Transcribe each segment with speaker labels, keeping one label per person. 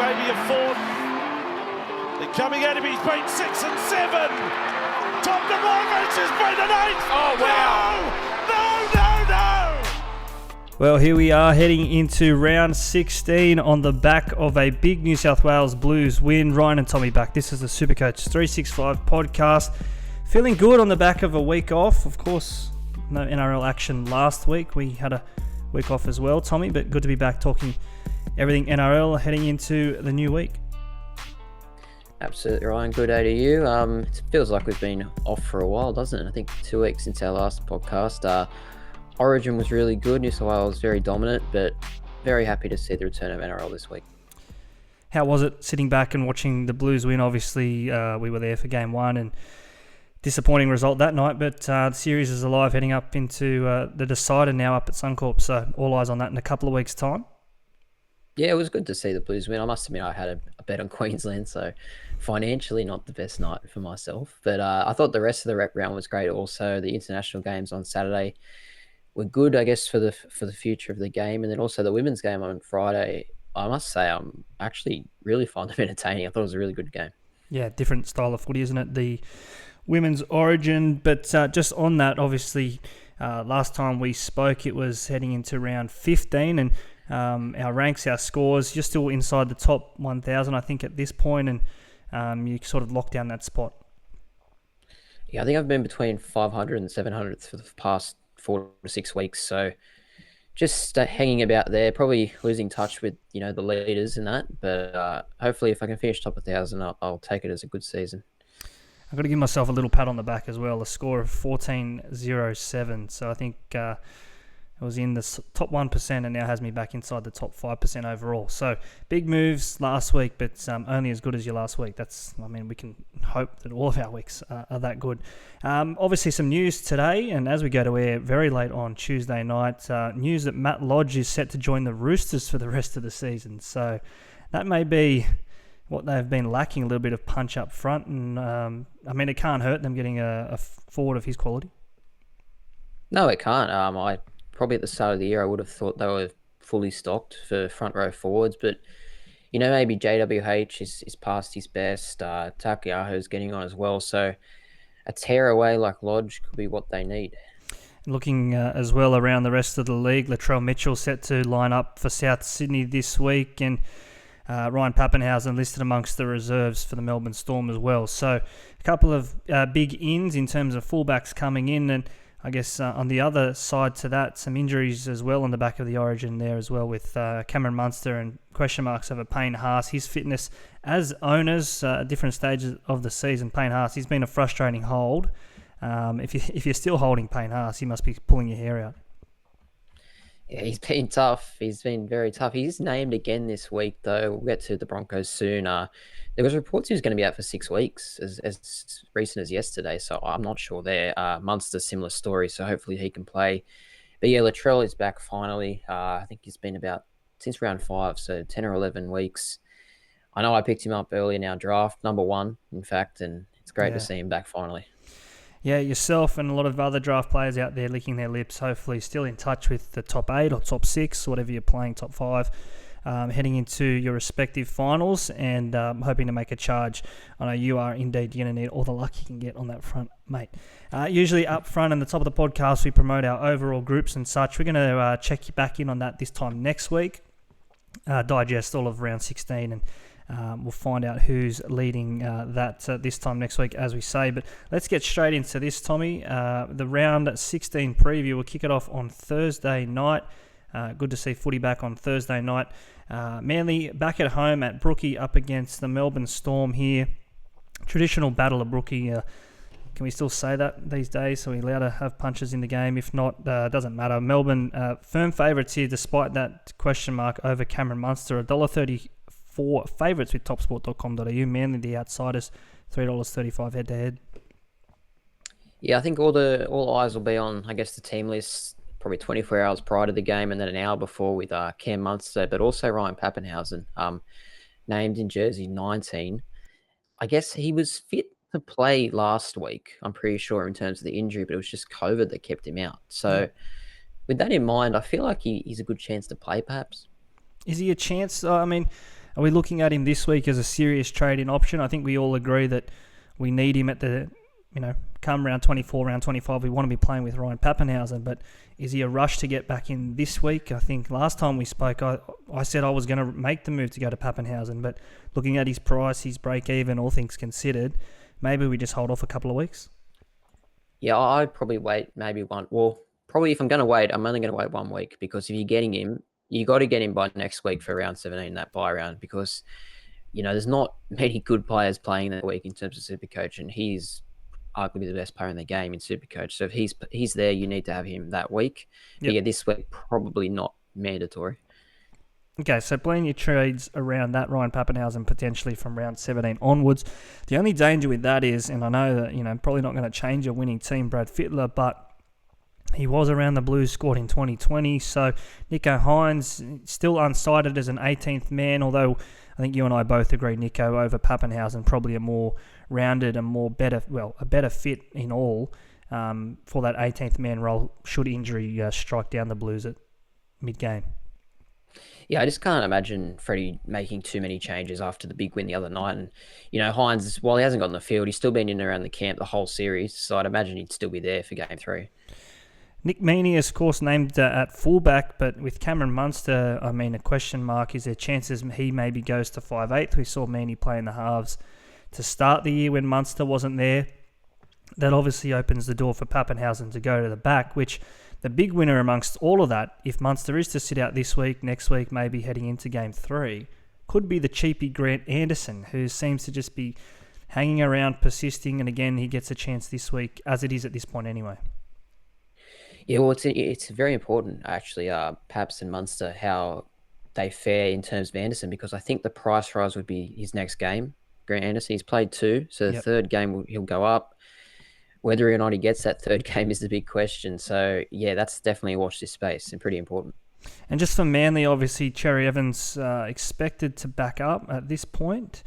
Speaker 1: maybe a fourth. They're coming at him, he's been 6 and 7. Top the Broncos has been an 8.
Speaker 2: Oh, wow.
Speaker 1: No.
Speaker 3: Well, here we are heading into round 16 on the back of a big New South Wales Blues win. Ryan and Tommy back. This is the SuperCoach365 podcast. Feeling good on the back of a week off. Of course, no NRL action last week. We had a week off as well, Tommy, but good to be back talking everything NRL heading into the new week.
Speaker 2: Absolutely, Ryan. Good day to you. It feels like we've been off for a while, doesn't it? I think 2 weeks since our last podcast. Origin was really good. New South Wales very dominant, but very happy to see the return of NRL this week.
Speaker 3: How was it sitting back and watching the Blues win? Obviously, we were there for game one and disappointing result that night, but the series is alive heading up into the decider now up at Suncorp, so all eyes on that in a couple of weeks' time.
Speaker 2: Yeah, it was good to see the Blues win. I must admit I had a bet on Queensland, so financially not the best night for myself. But I thought the rest of the rep round was great also. The international games on Saturday were good, I guess, for the future of the game. And then also the women's game on Friday, I must say I'm actually really fond of entertaining. I thought it was a really good game. Yeah,
Speaker 3: different style of footy, isn't it? The women's Origin. But just on that, obviously, last time we spoke, it was heading into round 15 and our ranks, our scores, you're still inside the top 1,000, I think, at this point, and you sort of lock down that spot.
Speaker 2: Yeah, I think I've been between 500 and 700 for the past 4 to 6 weeks, so just hanging about there, probably losing touch with, the leaders in that, but hopefully if I can finish top 1,000, I'll take it as a good season.
Speaker 3: I've got to give myself a little pat on the back as well, a score of 14.07, so I think it was in the top 1% and now has me back inside the top 5% overall. So big moves last week, but only as good as your last week. We can hope that all of our weeks are that good. Obviously some news today, and as we go to air very late on Tuesday night, news that Matt Lodge is set to join the Roosters for the rest of the season. So that may be what they've been lacking, a little bit of punch up front. And it can't hurt them getting a forward of his quality.
Speaker 2: No, it can't. Probably at the start of the year, I would have thought they were fully stocked for front row forwards, but maybe JWH is past his best. Takiaho's getting on as well, so a tearaway like Lodge could be what they need.
Speaker 3: Looking as well around the rest of the league, Latrell Mitchell set to line up for South Sydney this week, and Ryan Papenhuyzen listed amongst the reserves for the Melbourne Storm as well. So a couple of big ins in terms of fullbacks coming in, and I guess on the other side to that, some injuries as well on the back of the Origin there as well, with Cameron Munster and question marks over Payne Haas. His fitness as owners at different stages of the season. Payne Haas, he's been a frustrating hold. If you're still holding Payne Haas, you must be pulling your hair out.
Speaker 2: Yeah, he's been tough. He's been very tough. He's named again this week, though. We'll get to the Broncos soon. There was reports he was going to be out for 6 weeks as recent as yesterday, so I'm not sure there. Munster, similar story, so hopefully he can play. But yeah, Latrell is back finally. I think he's been about since round 5, so 10 or 11 weeks. I know I picked him up early in our draft, number 1, in fact, and it's great to see him back finally.
Speaker 3: Yeah, yourself and a lot of other draft players out there licking their lips, hopefully still in touch with the top 8 or top 6, whatever you're playing, top 5, heading into your respective finals and hoping to make a charge. I know you are indeed going to need all the luck you can get on that front, mate. Usually up front in the top of the podcast, we promote our overall groups and such. We're going to check you back in on that this time next week, digest all of round 16 and we'll find out who's leading that this time next week, as we say. But let's get straight into this, Tommy. The round 16 preview, we'll kick it off on Thursday night. Good to see footy back on Thursday night. Manly back at home at Brookie up against the Melbourne Storm here. Traditional battle of Brookie. Can we still say that these days? So we're allowed to have punches in the game. If not, doesn't matter. Melbourne firm favourites here despite that question mark over Cameron Munster. $1.34 favourites with topsport.com.au. Manly the outsiders, $3.35 head to head.
Speaker 2: Yeah, I think all eyes will be on, I guess, the team list probably 24 hours prior to the game and then an hour before with Cam Munster, but also Ryan Papenhuyzen, named in jersey 19. I guess he was fit to play last week, I'm pretty sure, in terms of the injury, but it was just COVID that kept him out. So with that in mind, I feel like he's a good chance to play, perhaps.
Speaker 3: Is he a chance? Are we looking at him this week as a serious trade-in option? I think we all agree that we need him at the, come round 24, round 25, we want to be playing with Ryan Papenhuyzen, but is he a rush to get back in this week? I think last time we spoke, I said I was going to make the move to go to Papenhuyzen, but looking at his price, his break-even, all things considered, maybe we just hold off a couple of weeks.
Speaker 2: Yeah, I'd probably wait maybe one. Well, probably if I'm going to wait, I'm only going to wait 1 week, because if you're getting him, you got to get him by next week for round 17, that bye round, because, there's not many good players playing that week in terms of SuperCoach, and he's arguably the best player in the game in SuperCoach. So if he's there, you need to have him that week.
Speaker 3: Yep.
Speaker 2: But yeah, this week, probably not mandatory.
Speaker 3: Okay, so plan your trades around that Ryan Papenhuyzen potentially from round 17 onwards. The only danger with that is, and I know that, probably not going to change a winning team, Brad Fittler, but he was around the Blues squad in 2020. So Nico Hines still unsighted as an 18th man, although I think you and I both agree Nico over Papenhuyzen, probably a more rounded and a better fit in all for that 18th man role should injury strike down the Blues at mid-game.
Speaker 2: Yeah, I just can't imagine Freddie making too many changes after the big win the other night. And, Hines, while he hasn't got on the field, he's still been in and around the camp the whole series. So I'd imagine he'd still be there for game 3.
Speaker 3: Nick Meaney is, of course, named at fullback, but with Cameron Munster, a question mark. Is there chances he maybe goes to 5'8"? We saw Meaney play in the halves to start the year when Munster wasn't there. That obviously opens the door for Papenhuyzen to go to the back, which the big winner amongst all of that, if Munster is to sit out this week, next week, maybe heading into game 3, could be the cheapie Grant Anderson, who seems to just be hanging around, persisting, and again, he gets a chance this week, as it is at this point anyway.
Speaker 2: Yeah, well, it's very important, actually, Paps and Munster, how they fare in terms of Anderson, because I think the price rise would be his next game. Grant Anderson, he's played 2, so the third game he'll go up. Whether or not he gets that third game is the big question. So, yeah, that's definitely a watch this space and pretty important.
Speaker 3: And just for Manly, obviously, Cherry Evans expected to back up at this point.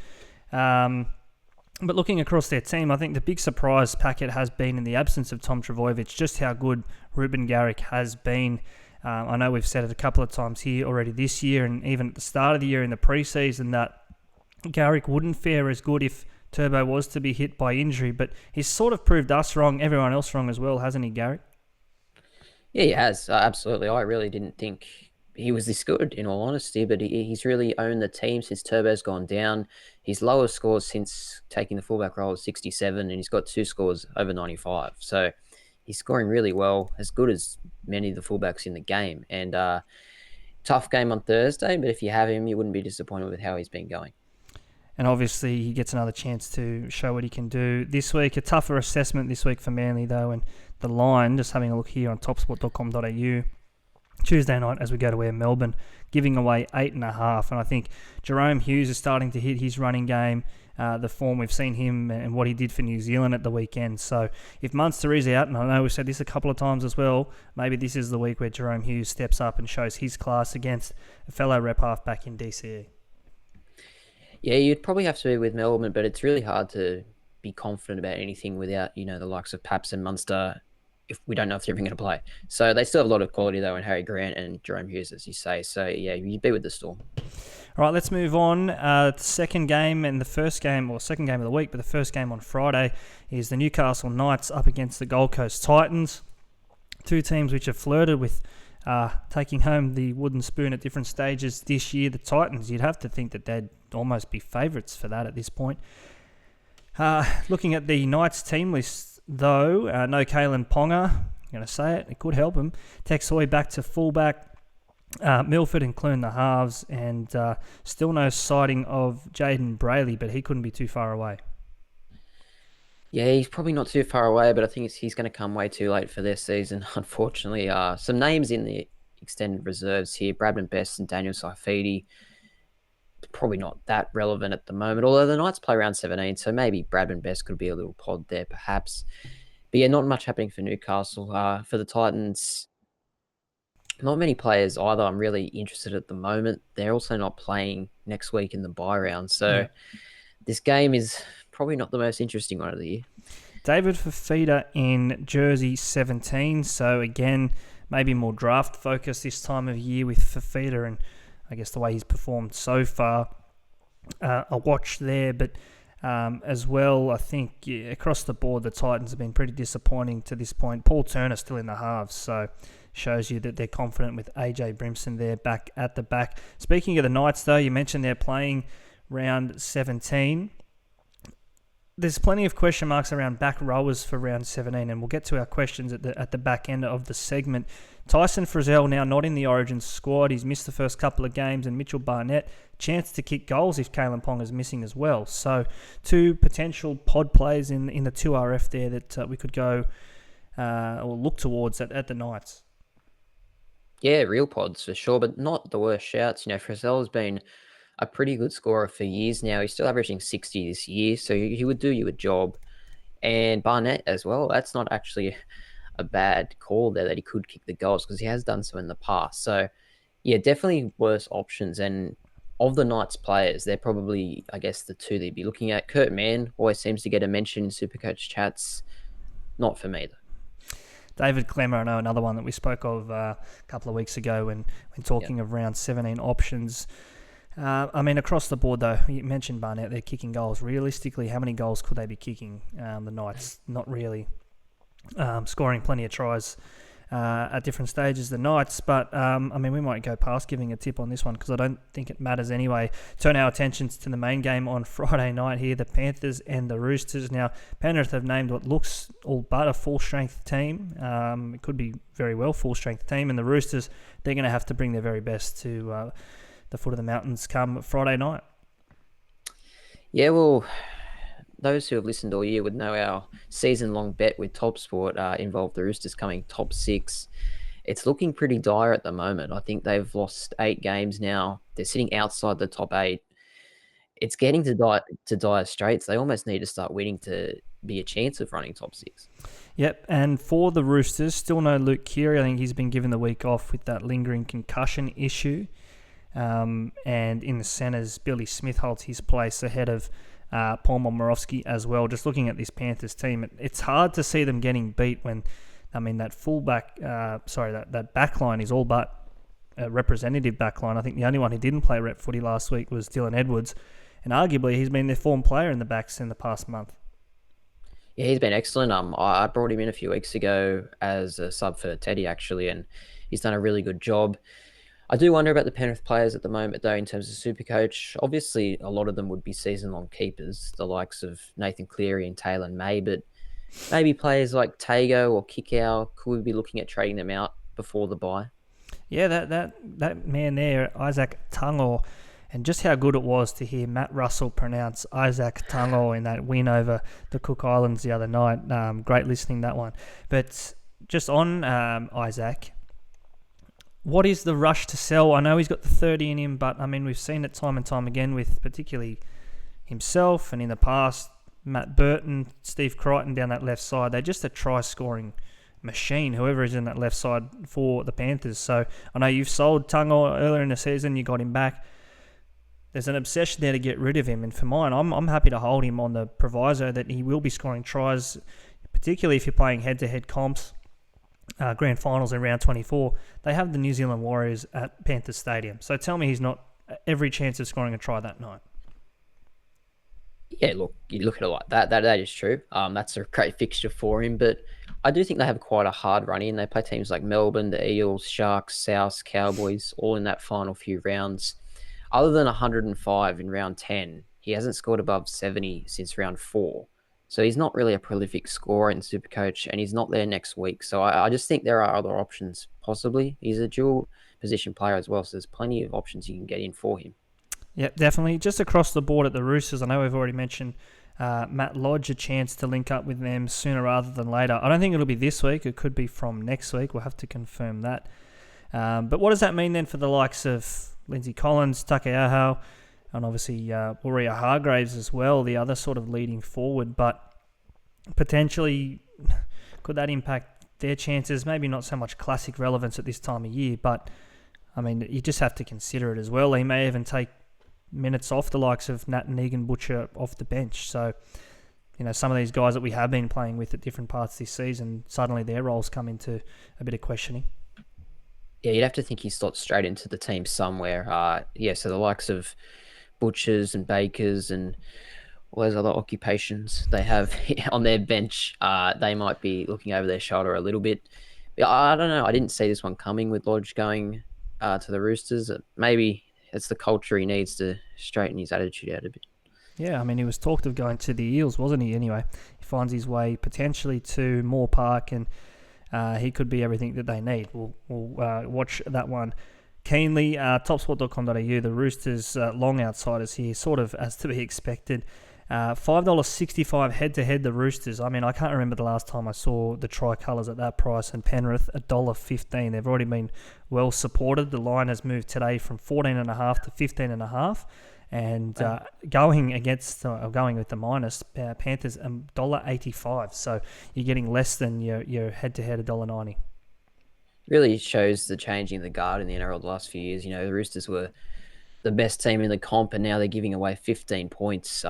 Speaker 3: But looking across their team, I think the big surprise packet has been in the absence of Tom Trbojevic, just how good Ruben Garrick has been. I know we've said it a couple of times here already this year, and even at the start of the year in the preseason, that Garrick wouldn't fare as good if Turbo was to be hit by injury, but he's sort of proved us wrong, everyone else wrong as well, hasn't he, Garrick?
Speaker 2: Yeah, he has. Absolutely. I really didn't think he was this good, in all honesty, but he's really owned the team since Turbo's gone down. His lowest scores since taking the fullback role is 67, and he's got 2 scores over 95. So he's scoring really well, as good as many of the fullbacks in the game. And tough game on Thursday, but if you have him, you wouldn't be disappointed with how he's been going.
Speaker 3: And obviously, he gets another chance to show what he can do this week. A tougher assessment this week for Manly, though, and the line, just having a look here on topsport.com.au, Tuesday night as we go to Melbourne, giving away 8.5. And I think Jerome Hughes is starting to hit his running game, the form we've seen him and what he did for New Zealand at the weekend. So if Munster is out, and I know we've said this a couple of times as well, maybe this is the week where Jerome Hughes steps up and shows his class against a fellow rep half back in DCE.
Speaker 2: Yeah, you'd probably have to be with Melbourne, but it's really hard to be confident about anything without, the likes of Paps and Munster, if we don't know if they're even going to play. So they still have a lot of quality, though, in Harry Grant and Jerome Hughes, as you say. So, yeah, you'd be with the Storm.
Speaker 3: All right, let's move on. Second game and the first game, or second game of the week, but the first game on Friday is the Newcastle Knights up against the Gold Coast Titans. 2 teams which have flirted with taking home the wooden spoon at different stages this year. The Titans, you'd have to think that they'd almost be favourites for that at this point. Looking at the Knights team list, though, no Kalen Ponga. I'm going to say it could help him. Tex Hoy back to fullback. Milford and Clune the halves, and still no sighting of Jaden Brayley, but he couldn't be too far away.
Speaker 2: Yeah, he's probably not too far away, but I think he's going to come way too late for this season, unfortunately. Some names in the extended reserves here, Bradman Best and Daniel Saifidi. Probably not that relevant at the moment, although the Knights play around 17, so maybe Bradman Best could be a little pod there perhaps. But yeah, not much happening for Newcastle. For the Titans, not many players either I'm really interested at the moment. They're also not playing next week in the bye round, so This game is probably not the most interesting one of the year.
Speaker 3: David Fafita in jersey 17, so again, maybe more draft focus this time of year with Fafita and I guess the way he's performed so far. a watch there. But as well, I think across the board, the Titans have been pretty disappointing to this point. Paul Turner still in the halves, so shows you that they're confident with AJ Brimson there back at the back. Speaking of the Knights, though, you mentioned they're playing round 17. There's plenty of question marks around back rowers for round 17, and we'll get to our questions at the back end of the segment. Tyson Frizzell now not in the Origin squad. He's missed the first couple of games, and Mitchell Barnett, chance to kick goals if Kalen Pong is missing as well. So two potential pod plays in the 2RF there that we could go or look towards at the Knights.
Speaker 2: Yeah, real pods for sure, but not the worst shouts. Frizzell's been a pretty good scorer for years now. He's still averaging 60 this year, so he would do you a job. And Barnett as well. That's not actually a bad call there that he could kick the goals, because he has done so in the past. So, yeah, definitely worse options. And of the Knights players, they're probably, I guess, the two they'd be looking at. Kurt Mann always seems to get a mention in SuperCoach chats. Not for me, though.
Speaker 3: David Clemmer, I know another one that we spoke of a couple of weeks ago when talking of round 17 options. Across the board, though, you mentioned Barnett, they're kicking goals. Realistically, how many goals could they be kicking, the Knights? Not really. Scoring plenty of tries at different stages, the Knights. But, we might go past giving a tip on this one because I don't think it matters anyway. Turn our attentions to the main game on Friday night here, the Panthers and the Roosters. Now, Penrith have named what looks all but a full-strength team. It could be very well full-strength team. And the Roosters, they're going to have to bring their very best to the foot of the mountains come Friday night.
Speaker 2: Yeah, well, those who have listened all year would know our season-long bet with TopSport involved the Roosters coming top 6. It's looking pretty dire at the moment. I think they've lost 8 games now. They're sitting outside the top 8. It's getting to dire straits. They almost need to start winning to be a chance of running top 6.
Speaker 3: Yep, and for the Roosters, still no Luke Keary. I think he's been given the week off with that lingering concussion issue. And in the centres, Billy Smith holds his place ahead of Paul Momirovski as well. Just looking at this Panthers team, it's hard to see them getting beat when, that fullback, that back line is all but a representative back line. I think the only one who didn't play rep footy last week was Dylan Edwards, and arguably he's been their form player in the backs in the past month.
Speaker 2: Yeah, he's been excellent. I brought him in a few weeks ago as a sub for Teddy, actually, and he's done a really good job. I do wonder about the Penrith players at the moment, though, in terms of SuperCoach. Obviously, a lot of them would be season-long keepers, the likes of Nathan Cleary and Taylor May, but maybe players like Tago or Kikau, could we be looking at trading them out before the bye?
Speaker 3: Yeah, that man there, Isaac Tango, and just how good it was to hear Matt Russell pronounce Isaac Tango in that win over the Cook Islands the other night. Great listening, that one. But just on Isaac, what is the rush to sell? I know he's got the 30 in him, but we've seen it time and time again with particularly himself and in the past, Matt Burton, Steve Crichton down that left side. They're just a try-scoring machine, whoever is in that left side for the Panthers. So I know you've sold Tungo earlier in the season, you got him back. There's an obsession there to get rid of him, and for mine, I'm happy to hold him on the proviso that he will be scoring tries, particularly if you're playing head-to-head comps. Grand finals in round 24, they have the New Zealand Warriors at Panthers Stadium. So tell me he's not every chance of scoring a try that night.
Speaker 2: Yeah, look, you look at it like that. That is true. That's a great fixture for him, but I do think they have quite a hard run in. They play teams like Melbourne, the Eels, Sharks, South, Cowboys, all in that final few rounds. Other than 105 in round 10, he hasn't scored above 70 since round 4. So he's not really a prolific scorer in SuperCoach, and he's not there next week. So I just think there are other options, possibly. He's a dual position player as well, so there's plenty of options you can get in for him.
Speaker 3: Yeah, definitely. Just across the board at the Roosters, I know we've already mentioned Matt Lodge, a chance to link up with them sooner rather than later. I don't think it'll be this week. It could be from next week. We'll have to confirm that. But what does that mean then for the likes of Lindsay Collins, Takeaho, and obviously Warrior Hargraves as well, the other sort of leading forward, but potentially could that impact their chances? Maybe not so much classic relevance at this time of year, but you just have to consider it as well. He may even take minutes off the likes of Nat and Egan Butcher off the bench. So, some of these guys that we have been playing with at different parts this season, suddenly their roles come into a bit of questioning.
Speaker 2: Yeah, you'd have to think he slots straight into the team somewhere. So the likes of butchers and bakers and all those other occupations they have on their bench, they might be looking over their shoulder a little bit. I don't know. I didn't see this one coming with Lodge going to the Roosters. Maybe it's the culture he needs to straighten his attitude out a bit.
Speaker 3: Yeah, I mean, he was talked of going to the Eels, wasn't he? Anyway, he finds his way potentially to Moore Park, and he could be everything that they need. We'll watch that one keenly. Topsport.com.au, the Roosters long outsiders here, sort of as to be expected. $5.65 head-to-head, the Roosters. I mean, I can't remember the last time I saw the tricolours at that price, and Penrith $1.15. They've already been well supported. The line has moved today from 14.5 to 15.5. And going with the minus, Panthers $1.85. So you're getting less than your head-to-head $1.90.
Speaker 2: Really shows the changing of the guard in the NRL the last few years. The Roosters were the best team in the comp, and now they're giving away 15 points.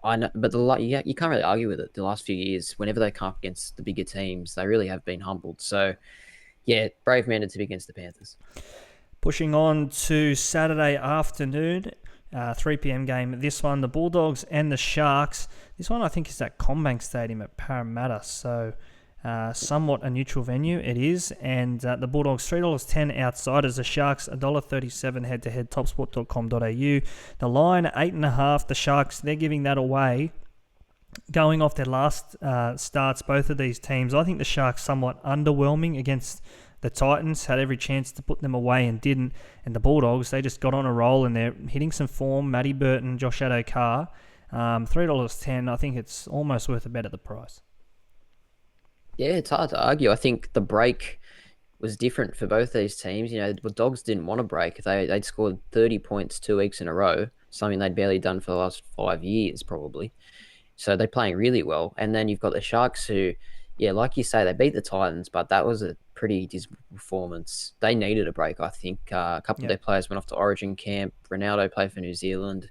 Speaker 2: I know, but you can't really argue with it. The last few years, whenever they come up against the bigger teams, they really have been humbled. So, yeah, brave man to be against the Panthers.
Speaker 3: Pushing on to Saturday afternoon, 3 p.m. game. This one, the Bulldogs and the Sharks. This one, I think, is at CommBank Stadium at Parramatta. So, somewhat a neutral venue, it is. And the Bulldogs, $3.10 outsiders. The Sharks, $1.37 head-to-head, topsport.com.au. The line, 8.5. The Sharks, they're giving that away. Going off their last starts, both of these teams, I think the Sharks somewhat underwhelming against the Titans, had every chance to put them away and didn't. And the Bulldogs, they just got on a roll and they're hitting some form. Matty Burton, Josh Addo-Carr, $3.10. I think it's almost worth a bet at the price.
Speaker 2: Yeah, it's hard to argue. I think the break was different for both these teams. The Dogs didn't want to break. They'd scored 30 points 2 weeks in a row, something they'd barely done for the last 5 years probably. So they're playing really well. And then you've got the Sharks who, yeah, like you say, they beat the Titans, but that was a pretty dismal performance. They needed a break, I think. A couple of their players went off to Origin camp. Ronaldo played for New Zealand.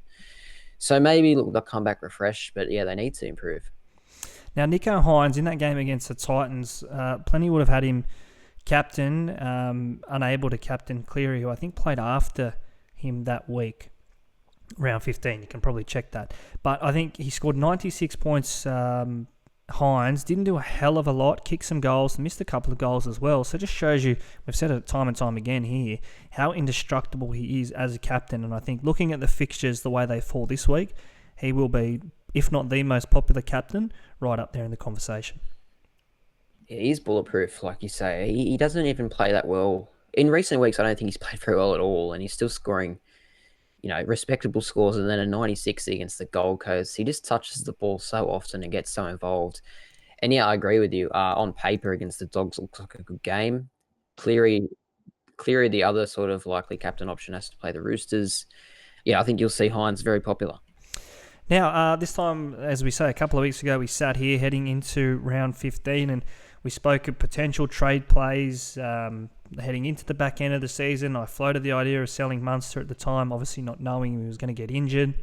Speaker 2: So maybe they'll come back refreshed, but yeah, they need to improve.
Speaker 3: Now, Nicho Hynes, in that game against the Titans, plenty would have had him captain, unable to captain Cleary, who I think played after him that week, round 15. You can probably check that. But I think he scored 96 points, Hynes. Didn't do a hell of a lot, kicked some goals, missed a couple of goals as well. So it just shows you, we've said it time and time again here, how indestructible he is as a captain. And I think looking at the fixtures, the way they fall this week, he will be, if not the most popular captain, right up there in the conversation.
Speaker 2: Yeah, he's bulletproof, like you say. He doesn't even play that well. In recent weeks, I don't think he's played very well at all, and he's still scoring, respectable scores, and then a 96 against the Gold Coast. He just touches the ball so often and gets so involved. And yeah, I agree with you. On paper, against the Dogs, looks like a good game. Cleary, the other sort of likely captain option, has to play the Roosters. Yeah, I think you'll see Hynes very popular.
Speaker 3: Now, this time, as we say, a couple of weeks ago, we sat here heading into round 15 and we spoke of potential trade plays heading into the back end of the season. I floated the idea of selling Munster at the time, obviously not knowing he was going to get injured.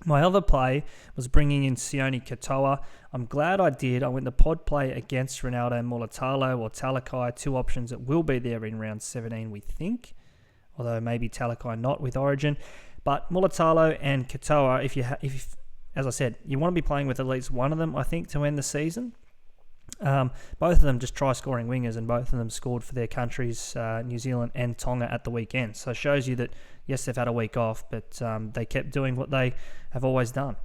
Speaker 3: My other play was bringing in Sione Katoa. I'm glad I did. I went the pod play against Ronaldo Mulatalo or Talakai, two options that will be there in round 17, we think, although maybe Talakai not with Origin. But Mulatalo and Katoa, if as I said, you want to be playing with at least one of them, I think, to end the season. Both of them just try-scoring wingers, and both of them scored for their countries, New Zealand and Tonga, at the weekend. So it shows you that, yes, they've had a week off, but they kept doing what they have always done.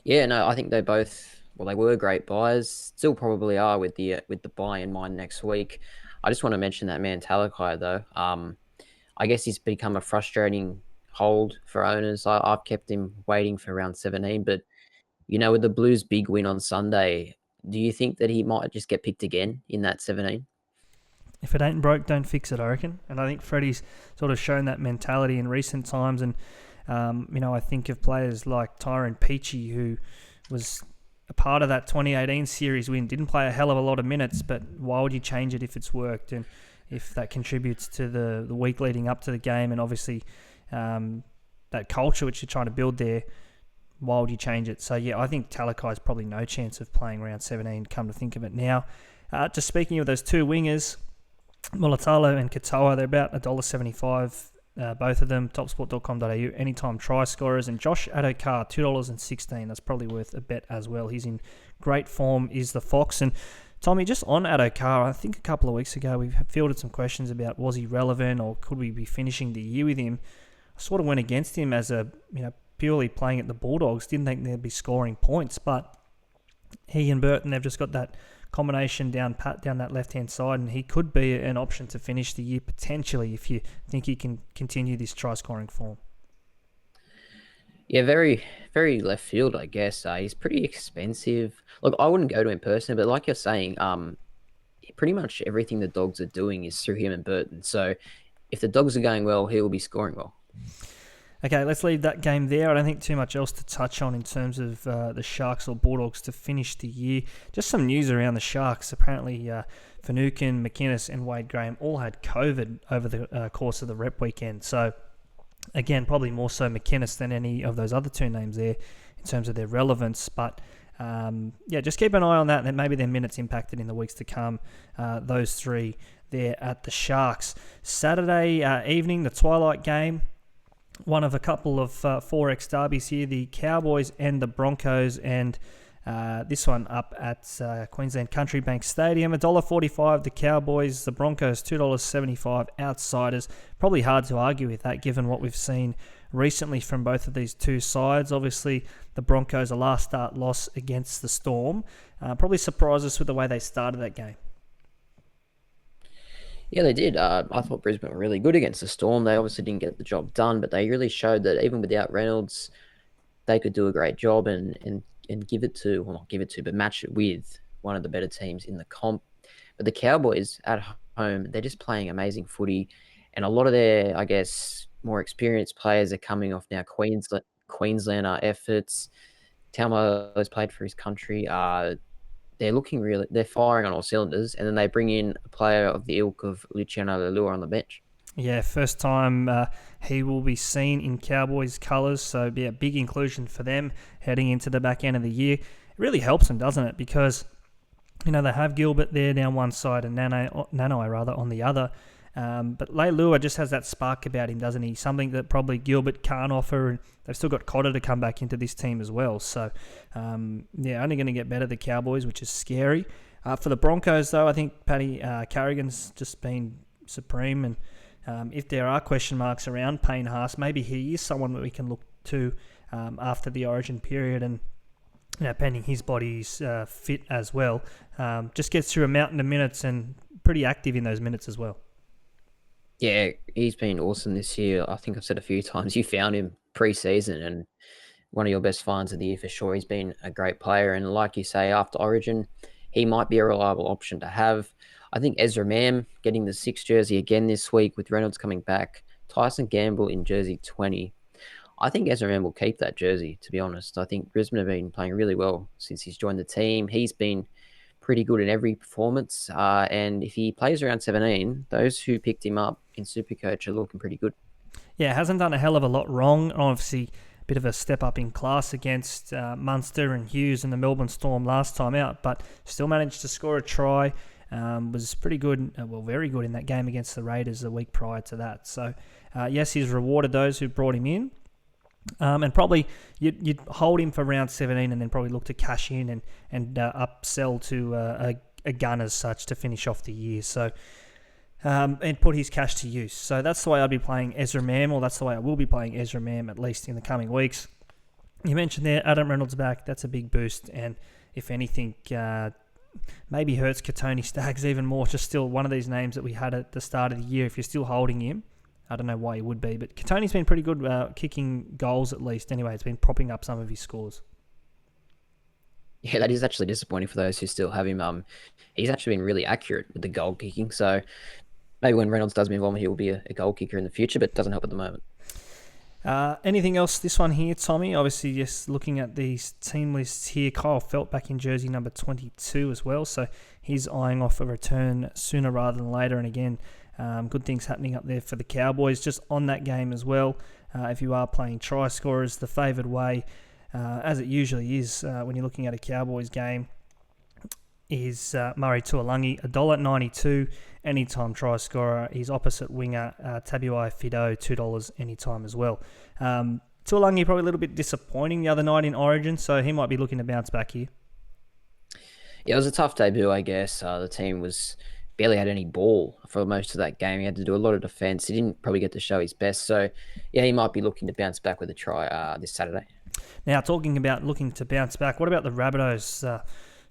Speaker 2: Yeah, no, I think they were great buys. Still probably are with the buy in mind next week. I just want to mention that man Talakai, though. I guess he's become a frustrating hold for owners. I've kept him waiting for round 17, but with the Blues' big win on Sunday, do you think that he might just get picked again in that 17?
Speaker 3: If it ain't broke, don't fix it, I reckon. And I think Freddie's sort of shown that mentality in recent times. And, I think of players like Tyrone Peachy, who was a part of that 2018 series win, didn't play a hell of a lot of minutes, but why would you change it if it's worked? And if that contributes to the week leading up to the game, and obviously that culture which you're trying to build there, why would you change it? So, yeah, I think Talakai's probably no chance of playing round 17, come to think of it now. Just speaking of those two wingers, Mulatalo and Katoa, they're about $1.75 both of them, topsport.com.au, anytime try scorers. And Josh Adokar, $2.16. That's probably worth a bet as well. He's in great form, is the Fox. And Tommy, just on Adokar, I think a couple of weeks ago we fielded some questions about was he relevant or could we be finishing the year with him. I sort of went against him as purely playing at the Bulldogs. Didn't think they'd be scoring points, but he and Burton, they've just got that combination down that left-hand side, and he could be an option to finish the year potentially if you think he can continue this try-scoring form.
Speaker 2: Yeah, very, very left field, I guess. He's pretty expensive. Look, I wouldn't go to him personally, but like you're saying, pretty much everything the Dogs are doing is through him and Burton. So if the Dogs are going well, he will be scoring well.
Speaker 3: Okay, let's leave that game there. I don't think too much else to touch on in terms of the Sharks or Bulldogs to finish the year. Just some news around the Sharks. Apparently, Finucane, McInnes and Wade Graham all had COVID over the course of the rep weekend. So, again, probably more so McInnes than any of those other two names there in terms of their relevance. But, just keep an eye on that and maybe their minutes impacted in the weeks to come. Those three there at the Sharks. Saturday evening, the twilight game. One of a couple of 4X derbies here, the Cowboys and the Broncos, and this one up at Queensland Country Bank Stadium. $1.45 the Cowboys, the Broncos $2.75 outsiders. Probably hard to argue with that given what we've seen recently from both of these two sides. Obviously, the Broncos, a last start loss against the Storm. Probably surprised us with the way they started that game.
Speaker 2: Yeah, they did. I thought Brisbane were really good against the Storm. They obviously didn't get the job done, but they really showed that even without Reynolds, they could do a great job and give it to, well, not give it to, but match it with one of the better teams in the comp. But the Cowboys at home, they're just playing amazing footy, and a lot of their, I guess, more experienced players are coming off now Queenslander efforts. Talmo has played for his country. They're firing on all cylinders, and then they bring in a player of the ilk of Luciano Leilua on the bench.
Speaker 3: Yeah, first time he will be seen in Cowboys colours, so be a big inclusion for them heading into the back end of the year. It really helps them, doesn't it? Because, they have Gilbert there down one side and Nanai on the other. But Leilua just has that spark about him, doesn't he? Something that probably Gilbert can't offer, and they've still got Cotter to come back into this team as well. So, only going to get better, the Cowboys, which is scary. For the Broncos, though, I think Paddy Carrigan's just been supreme, and if there are question marks around Payne Haas, maybe he is someone that we can look to after the Origin period, and pending his body's fit as well. Just gets through a mountain of minutes and pretty active in those minutes as well.
Speaker 2: Yeah, he's been awesome this year. I think I've said a few times, you found him pre-season and one of your best finds of the year for sure. He's been a great player. And like you say, after Origin, he might be a reliable option to have. I think Ezra Mam getting the 6 jersey again this week with Reynolds coming back. Tyson Gamble in jersey 20. I think Ezra Mam will keep that jersey, to be honest. I think Brisbane have been playing really well since he's joined the team. He's been pretty good in every performance. And if he plays around 17, those who picked him up in SuperCoach are looking pretty good.
Speaker 3: Yeah, hasn't done a hell of a lot wrong. Obviously, a bit of a step up in class against Munster and Hughes and the Melbourne Storm last time out, but still managed to score a try. Was pretty good, very good in that game against the Raiders the week prior to that. So, yes, he's rewarded those who brought him in. And probably you'd hold him for round 17 and then probably look to cash in and upsell to a gun as such to finish off the year. So, and put his cash to use. So that's the way I'd be playing Ezra Mam, or that's the way I will be playing Ezra Mam at least in the coming weeks. You mentioned there Adam Reynolds back. That's a big boost. And if anything, maybe hurts Katoni Staggs even more. Just still one of these names that we had at the start of the year. If you're still holding him, I don't know why he would be, but Katoni's been pretty good kicking goals at least. Anyway, it's been propping up some of his scores.
Speaker 2: Yeah, that is actually disappointing for those who still have him. He's actually been really accurate with the goal kicking, so maybe when Reynolds does move on, he will be a goal kicker in the future, but it doesn't help at the moment.
Speaker 3: Anything else this one here, Tommy? Obviously, just looking at these team lists here, Kyle Felt back in jersey number 22 as well, so he's eyeing off a return sooner rather than later, and again, good things happening up there for the Cowboys. Just on that game as well, if you are playing try scorers, the favoured way, as it usually is when you're looking at a Cowboys game, is Murray Tuolangi, $1.92 anytime try scorer. He's opposite winger Tabuai Fido, $2 anytime as well. Tuolangi probably a little bit disappointing the other night in Origin, so he might be looking to bounce back here.
Speaker 2: Yeah, it was a tough debut, I guess. The team was barely had any ball for most of that game. He had to do a lot of defence. He didn't probably get to show his best. So, yeah, he might be looking to bounce back with a try this Saturday.
Speaker 3: Now, talking about looking to bounce back, what about the Rabbitohs?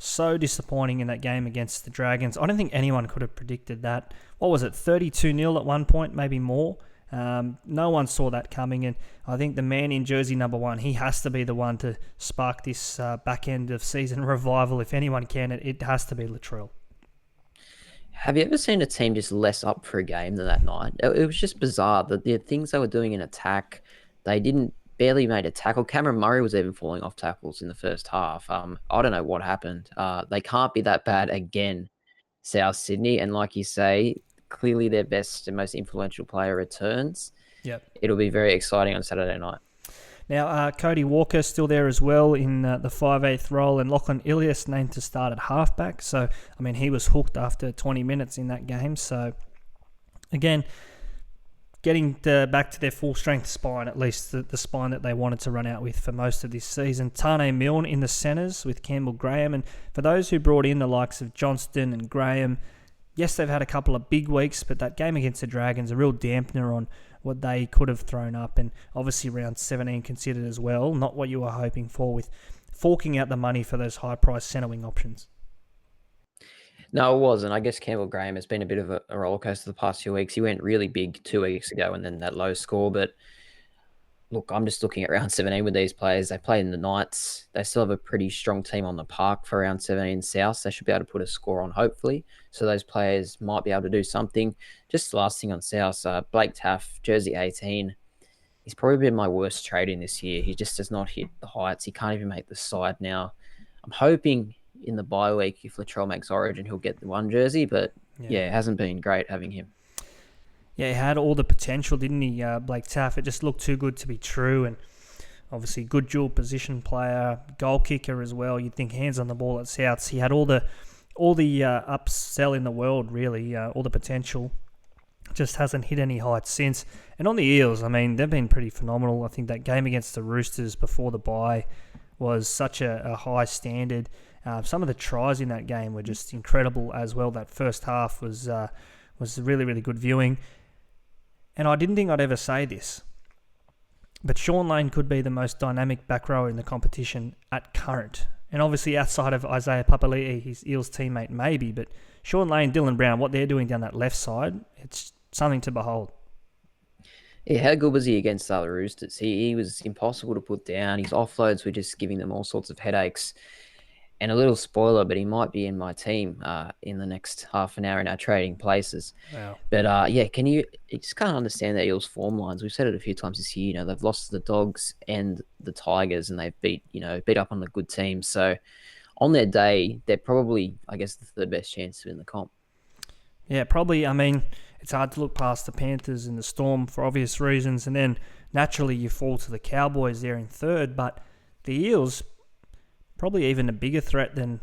Speaker 3: So disappointing in that game against the Dragons. I don't think anyone could have predicted that. What was it, 32-0 at one point, maybe more? No one saw that coming, and I think the man in jersey number 1, he has to be the one to spark this back end of season revival. If anyone can, it has to be Latrell.
Speaker 2: Have you ever seen a team just less up for a game than that night? It was just bizarre. The things they were doing in attack, they barely made a tackle. Cameron Murray was even falling off tackles in the first half. I don't know what happened. They can't be that bad again, South Sydney. And like you say, clearly their best and most influential player returns.
Speaker 3: Yep.
Speaker 2: It'll be very exciting on Saturday night.
Speaker 3: Now, Cody Walker still there as well in the 5/8 role, and Lachlan Ilias named to start at halfback. So, I mean, he was hooked after 20 minutes in that game. So, again, getting back to their full-strength spine, at least the spine that they wanted to run out with for most of this season. Tane Milne in the centres with Campbell Graham. And for those who brought in the likes of Johnston and Graham, yes, they've had a couple of big weeks, but that game against the Dragons, a real dampener on what they could have thrown up. And obviously round 17 considered as well, not what you were hoping for with forking out the money for those high-priced centre wing options.
Speaker 2: No, it wasn't. I guess Campbell Graham has been a bit of a roller coaster the past few weeks. He went really big 2 weeks ago and then that low score. But look, I'm just looking at round 17 with these players. They play in the Knights. They still have a pretty strong team on the park for round 17 South. They should be able to put a score on, hopefully. So those players might be able to do something. Just the last thing on South, Blake Taff, jersey 18. He's probably been my worst trade in this year. He just does not hit the heights. He can't even make the side now. I'm hoping in the bye week, if Latrell makes Origin, he'll get the 1 jersey. But yeah, it hasn't been great having him.
Speaker 3: Yeah, he had all the potential, didn't he, Blake Taff? It just looked too good to be true. And obviously, good dual position player, goal kicker as well. You'd think hands on the ball at Souths. He had all the upsell in the world, really, all the potential. Just hasn't hit any heights since. And on the Eels, I mean, they've been pretty phenomenal. I think that game against the Roosters before the bye was such a high standard. Some of the tries in that game were just incredible as well. That first half was really, really good viewing. And I didn't think I'd ever say this, but Sean Lane could be the most dynamic back rower in the competition at current. And obviously outside of Isaiah Papali'i, his Eels teammate maybe, but Sean Lane, Dylan Brown, what they're doing down that left side, it's something to behold.
Speaker 2: Yeah, how good was he against the Roosters? He was impossible to put down. His offloads were just giving them all sorts of headaches. And a little spoiler, but he might be in my team in the next half an hour in our trading places.
Speaker 3: Wow.
Speaker 2: But yeah, you just can't understand the Eels form lines. We've said it a few times this year. They've lost to the Dogs and the Tigers, and they've beat up on the good teams. So on their day, they're probably, I guess, the third best chance to win the comp.
Speaker 3: Yeah, probably. I mean, it's hard to look past the Panthers and the Storm for obvious reasons, and then naturally you fall to the Cowboys there in third. But the Eels, probably even a bigger threat than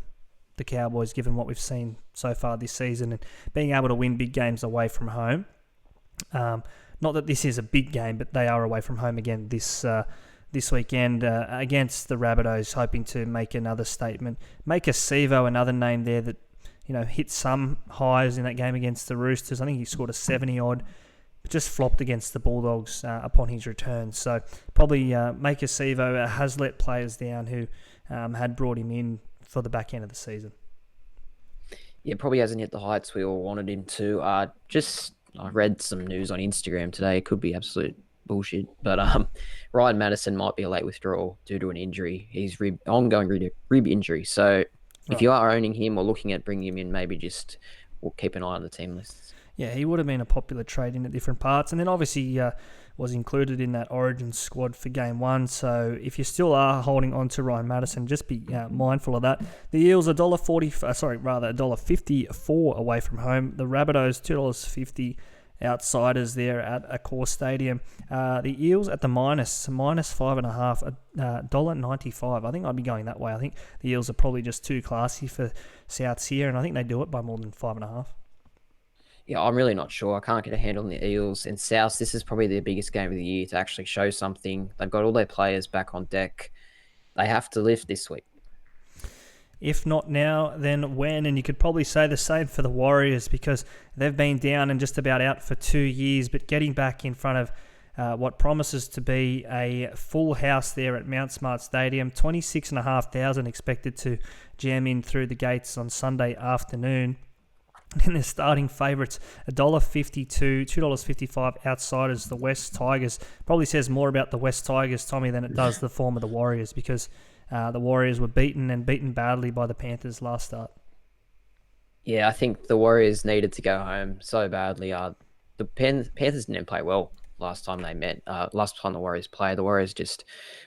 Speaker 3: the Cowboys, given what we've seen so far this season and being able to win big games away from home. Not that this is a big game, but they are away from home again this weekend against the Rabbitohs, hoping to make another statement. Make a Sevo another name there that hit some highs in that game against the Roosters. I think he scored a 70-odd, but just flopped against the Bulldogs upon his return. So probably Make a Sevo has let players down who had brought him in for the back end of the season.
Speaker 2: Yeah, probably hasn't hit the heights we all wanted him to. I read some news on Instagram today. It could be absolute bullshit, but Ryan Madison might be a late withdrawal due to an injury. He's ongoing rib injury. So if you are owning him or looking at bringing him in, maybe we'll keep an eye on the team lists.
Speaker 3: Yeah, he would have been a popular trade in at different parts. And then obviously was included in that Origin squad for Game 1. So if you still are holding on to Ryan Madison, just be mindful of that. The Eels $1.54 away from home. The Rabbitohs $2.50 outsiders there at Accor Stadium. The Eels at the minus 5.5, $1.95. I think I'd be going that way. I think the Eels are probably just too classy for Souths here, and I think they do it by more than 5.5.
Speaker 2: Yeah, I'm really not sure. I can't get a handle on the Eels and Souths. This is probably their biggest game of the year to actually show something. They've got all their players back on deck. They have to lift this week.
Speaker 3: If not now, then when? And you could probably say the same for the Warriors, because they've been down and just about out for 2 years, but getting back in front of what promises to be a full house there at Mount Smart Stadium. 26,500 expected to jam in through the gates on Sunday afternoon. And their starting favourites, $1.52, $2.55 outsiders, the West Tigers. Probably says more about the West Tigers, Tommy, than it does the form of the Warriors, because the Warriors were beaten badly by the Panthers last start.
Speaker 2: Yeah, I think the Warriors needed to go home so badly. The Panthers didn't play well last time they met. Last time the Warriors played, the Warriors just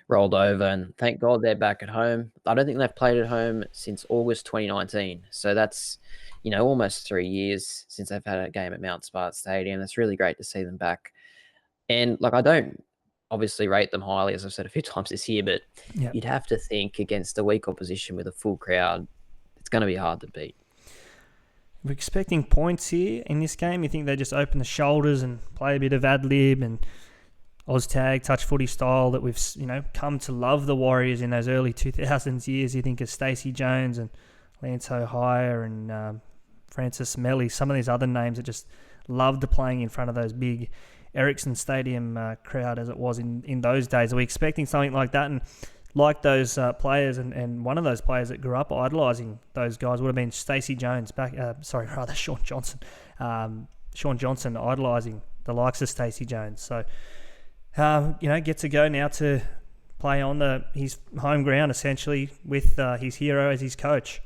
Speaker 2: rolled over, and thank God they're back at home. I don't think they've played at home since August 2019. So that's, almost 3 years since they've had a game at Mount Smart Stadium. It's really great to see them back. And I don't obviously rate them highly, as I've said a few times this year, but You'd have to think against a weak opposition with a full crowd, it's going to be hard to beat.
Speaker 3: We're expecting points here in this game. You think they just open the shoulders and play a bit of ad-lib and Oz-tag, touch footy style that we've, come to love the Warriors in those early 2000s years. You think of Stacey Jones and Lance O'Hire and Francis Melly, some of these other names that just loved playing in front of those big Ericsson Stadium crowd as it was in those days. Are we expecting something like that? And like those players, and one of those players that grew up idolising those guys would have been Stacey Jones, Shaun Johnson. Shaun Johnson idolising the likes of Stacey Jones. So, get to go now to play on his home ground, essentially, with his hero as his coach.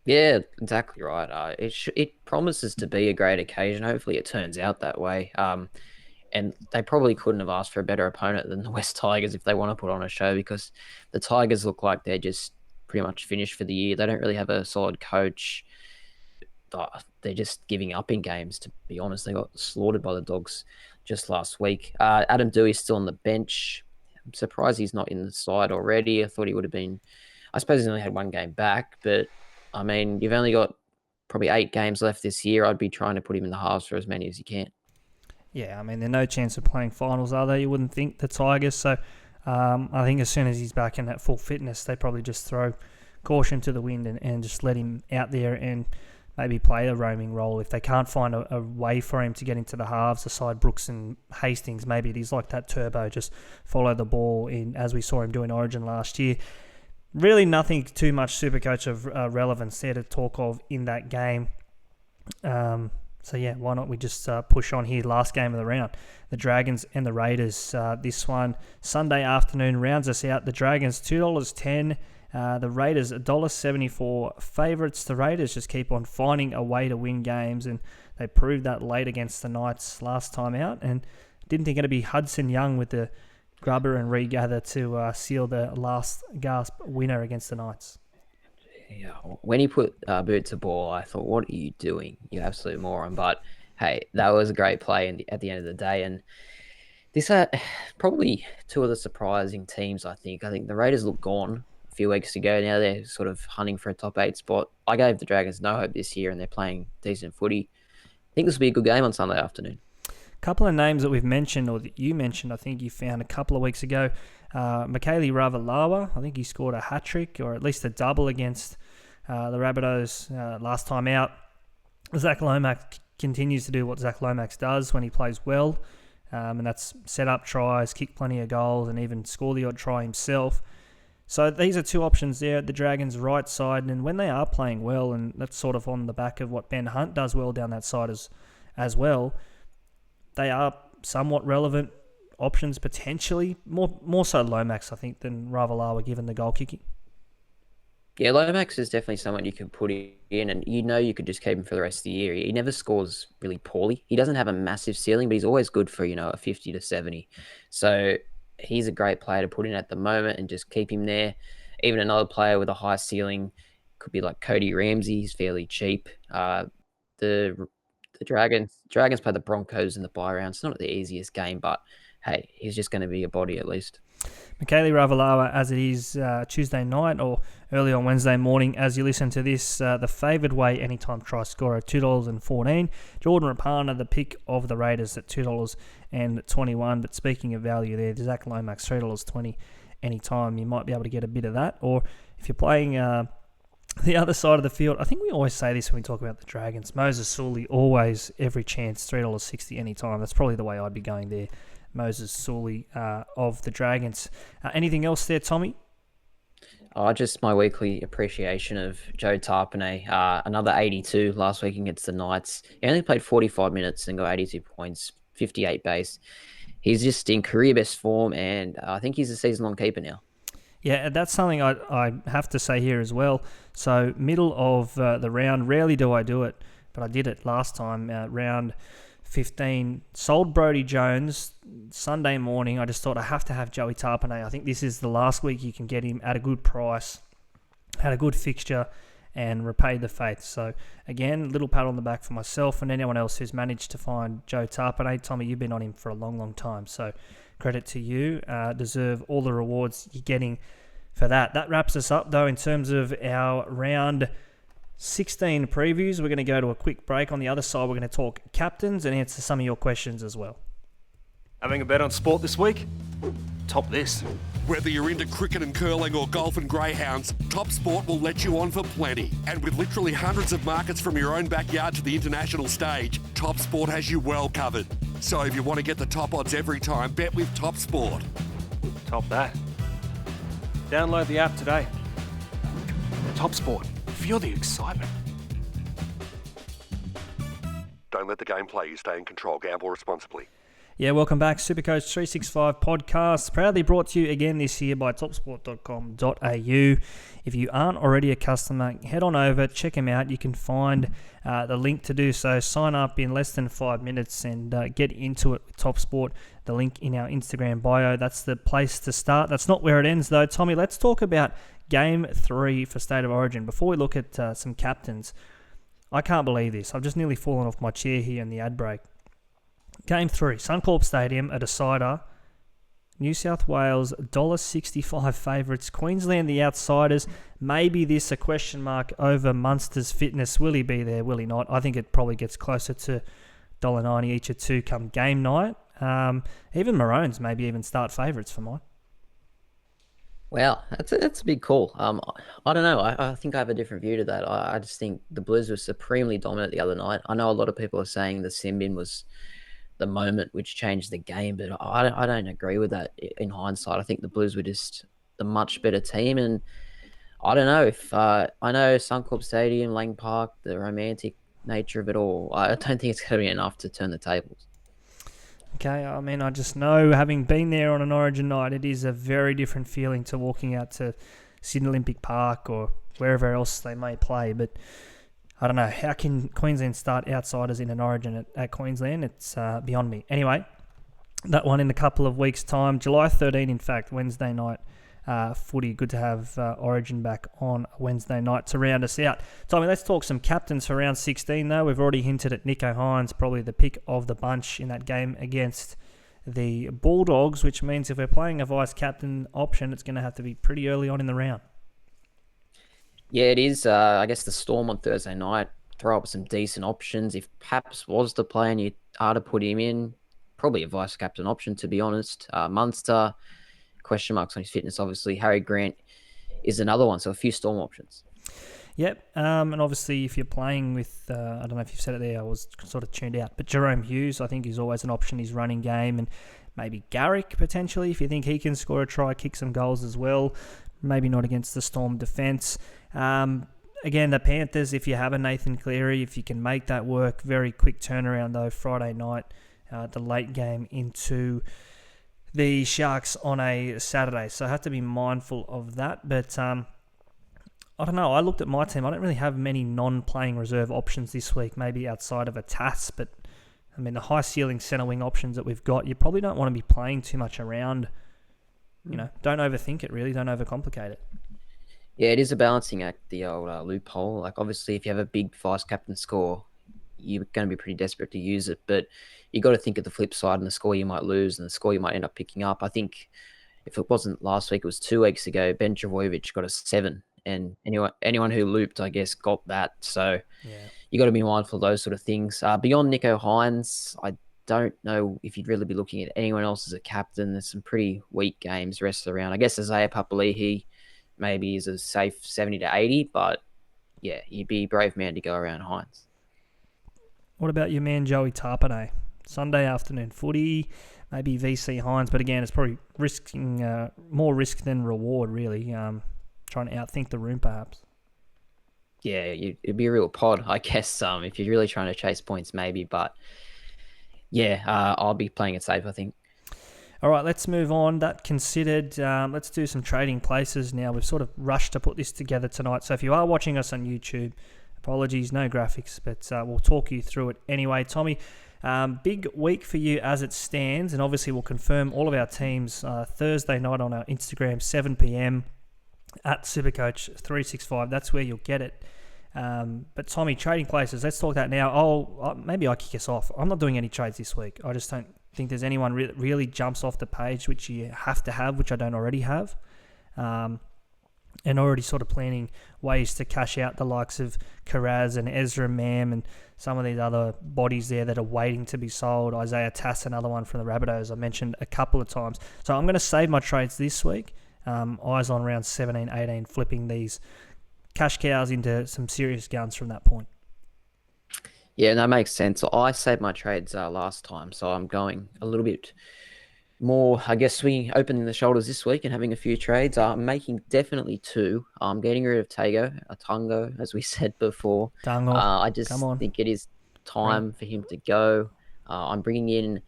Speaker 2: Yeah, exactly right. It promises to be a great occasion. Hopefully it turns out that way. And they probably couldn't have asked for a better opponent than the West Tigers if they want to put on a show, because the Tigers look like they're just pretty much finished for the year. They don't really have a solid coach. They're just giving up in games, to be honest. They got slaughtered by the Dogs just last week. Adam Dewey's still on the bench. I'm surprised he's not in the side already. I thought he would have been. I suppose he's only had one game back, but I mean, you've only got probably 8 games left this year. I'd be trying to put him in the halves for as many as you can.
Speaker 3: Yeah, I mean, there's no chance of playing finals, are they? You wouldn't think, the Tigers. So I think as soon as he's back in that full fitness, they probably just throw caution to the wind and just let him out there and maybe play a roaming role. If they can't find a way for him to get into the halves, aside Brooks and Hastings, maybe it is like that turbo, just follow the ball in, as we saw him do in Origin last year. Really nothing too much SuperCoach of relevance there to talk of in that game. So yeah, why not we just push on here. Last game of the round, the Dragons and the Raiders. This one, Sunday afternoon, rounds us out. The Dragons, $2.10. The Raiders, $1.74 favourites. The Raiders just keep on finding a way to win games, and they proved that late against the Knights last time out. And didn't think it'd be Hudson Young with the grubber and regather to seal the last gasp winner against the Knights.
Speaker 2: Yeah, when he put boot to ball, I thought, what are you doing, you absolute moron? But hey, that was a great play at the end of the day. And this probably two of the surprising teams, I think. I think the Raiders looked gone a few weeks ago. Now they're sort of hunting for a top 8 spot. I gave the Dragons no hope this year, and they're playing decent footy. I think this will be a good game on Sunday afternoon.
Speaker 3: Couple of names that we've mentioned, or that you mentioned, I think you found a couple of weeks ago. Michaeli Ravalawa, I think he scored a hat-trick, or at least a double against the Rabbitohs last time out. Zach Lomax continues to do what Zach Lomax does when he plays well, and that's set up tries, kick plenty of goals, and even score the odd try himself. So these are two options there at the Dragons' right side, and when they are playing well, and that's sort of on the back of what Ben Hunt does well down that side as well, they are somewhat relevant options potentially. More so Lomax, I think, than Ravalawa, given the goal kicking.
Speaker 2: Yeah, Lomax is definitely someone you can put in, and you could just keep him for the rest of the year. He never scores really poorly. He doesn't have a massive ceiling, but he's always good for, a 50 to 70. So he's a great player to put in at the moment and just keep him there. Even another player with a high ceiling could be like Cody Ramsey. He's fairly cheap. The The Dragons play the Broncos in the bye round. It's not the easiest game, but hey, he's just going to be a body at least.
Speaker 3: Michaeli Ravalawa, as it is Tuesday night or early on Wednesday morning, as you listen to this, the favoured way anytime try scorer, $2.14. Jordan Rapana, the pick of the Raiders at $2.21. But speaking of value there, Zach Lomax, $3.20 anytime. You might be able to get a bit of that. Or if you're playing the other side of the field, I think we always say this when we talk about the Dragons. Moses Sully, always, every chance, $3.60 anytime. That's probably the way I'd be going there. Moses Sully of the Dragons. Anything else there, Tommy?
Speaker 2: Just my weekly appreciation of Joe Tarpanay. Another 82 last week against the Knights. He only played 45 minutes and got 82 points, 58 base. He's just in career best form, and I think he's a season-long keeper now.
Speaker 3: Yeah, that's something I have to say here as well. So middle of the round, rarely do I do it, but I did it last time, round 15. Sold Brodie Jones Sunday morning. I just thought I have to have Joey Tarpanay. I think this is the last week you can get him at a good price, had a good fixture, and repaid the faith. So again, little pat on the back for myself and anyone else who's managed to find Joe Tarpanay. Tommy, you've been on him for a long, long time. So credit to you. Deserve all the rewards you're getting for that. That wraps us up, though, in terms of our round 16 previews. We're going to go to a quick break. On the other side, we're going to talk captains and answer some of your questions as well.
Speaker 4: Having a bet on sport this week? Top this.
Speaker 5: Whether you're into cricket and curling or golf and greyhounds, Top Sport will let you on for plenty. And with literally hundreds of markets from your own backyard to the international stage, Top Sport has you well covered. So if you want to get the top odds every time, bet with Top Sport.
Speaker 4: Top that. Download the app today. Top Sport. Feel the excitement.
Speaker 5: Don't let the game play you. Stay in control. Gamble responsibly.
Speaker 3: Yeah, welcome back. SuperCoach365 podcast, proudly brought to you again this year by topsport.com.au. If you aren't already a customer, head on over, check them out. You can find the link to do so. Sign up in less than 5 minutes and get into it with TopSport. The link in our Instagram bio. That's the place to start. That's not where it ends, though. Tommy, let's talk about Game 3 for State of Origin. Before we look at some captains, I can't believe this. I've just nearly fallen off my chair here in the ad break. Game 3, Suncorp Stadium, a decider. New South Wales, $1.65 favourites. Queensland, the outsiders. Maybe this a question mark over Munster's fitness. Will he be there? Will he not? I think it probably gets closer to $1.90 each or two come game night. Even Maroons maybe even start favourites for mine.
Speaker 2: Wow, that's a big call. I don't know. I think I have a different view to that. I just think the Blues were supremely dominant the other night. I know a lot of people are saying the sin bin was the moment which changed the game, but I don't agree with that in hindsight. I think the Blues were just the much better team, and I don't know if I know Suncorp Stadium, Lang Park, the romantic nature of it all. I don't think it's going to be enough to turn the tables.
Speaker 3: Okay, I mean, I just know, having been there on an Origin night, it is a very different feeling to walking out to Sydney Olympic Park or wherever else they may play. But I don't know, how can Queensland start outsiders in an Origin at Queensland? It's beyond me. Anyway, that one in a couple of weeks' time. July 13, in fact, Wednesday night footy. Good to have Origin back on Wednesday night to round us out. Tommy, let's talk some captains for round 16, though. We've already hinted at Nicho Hynes, probably the pick of the bunch in that game against the Bulldogs, which means if we're playing a vice-captain option, it's going to have to be pretty early on in the round.
Speaker 2: Yeah, it is. I guess the Storm on Thursday night, throw up some decent options. If Paps was to play and you are to put him in, probably a vice-captain option, to be honest. Munster, question marks on his fitness, obviously. Harry Grant is another one, so a few Storm options.
Speaker 3: Yep, and obviously if you're playing with, I don't know if you've said it there, I was sort of tuned out, but Jerome Hughes, I think, is always an option, his running game, and maybe Garrick, potentially, if you think he can score a try, kick some goals as well. Maybe not against the Storm defence. Again, the Panthers, if you have a Nathan Cleary, if you can make that work, very quick turnaround, though, Friday night, the late game into the Sharks on a Saturday, so I have to be mindful of that. But I don't know, I looked at my team, I don't really have many non-playing reserve options this week, maybe outside of a TAS, but I mean the high ceiling centre wing options that we've got, you probably don't want to be playing too much around. You know, don't overthink it, really, don't overcomplicate it.
Speaker 2: Yeah, it is a balancing act, the old loophole. Like, obviously, if you have a big vice-captain score, you're going to be pretty desperate to use it. But you got to think of the flip side and the score you might lose and the score you might end up picking up. I think if it wasn't last week, it was 2 weeks ago, Ben Trbojevic got a 7. And anyone who looped, I guess, got that. So you got to be mindful of those sort of things. Beyond Nico Hines, I don't know if you'd really be looking at anyone else as a captain. There's some pretty weak games rested around. I guess Isaiah Papali'i maybe is a safe 70 to 80, but yeah, you'd be a brave man to go around Hines.
Speaker 3: What about your man Joey Tarpanay? Sunday afternoon footy, maybe VC Hines, but again, it's probably risking more risk than reward, really. Trying to outthink the room, perhaps.
Speaker 2: Yeah, it'd be a real pod, I guess, if you're really trying to chase points, maybe. But yeah, I'll be playing it safe, I think.
Speaker 3: All right, let's move on. That considered, let's do some trading places now. We've sort of rushed to put this together tonight. So if you are watching us on YouTube, apologies, no graphics, but we'll talk you through it anyway. Tommy, big week for you as it stands, and obviously we'll confirm all of our teams Thursday night on our Instagram, 7 p.m. at SuperCoach365. That's where you'll get it. But Tommy, trading places, let's talk that now. Maybe I'll kick us off. I'm not doing any trades this week. I just don't think there's anyone really jumps off the page, which you have to have, which I don't already have. And already sort of planning ways to cash out the likes of Karaz and Ezra Mam and some of these other bodies there that are waiting to be sold. Isaiah Tass, another one from the Rabbitohs, I mentioned a couple of times. So I'm going to save my trades this week. Eyes on round 17, 18, flipping these cash cows into some serious guns from that point.
Speaker 2: Yeah, that makes sense. So I saved my trades last time, so I'm going a little bit more, I guess, swinging, opening the shoulders this week and having a few trades. I'm making definitely 2. I'm getting rid of Tango, as we said before. I just think it is time for him to go. I'm bringing in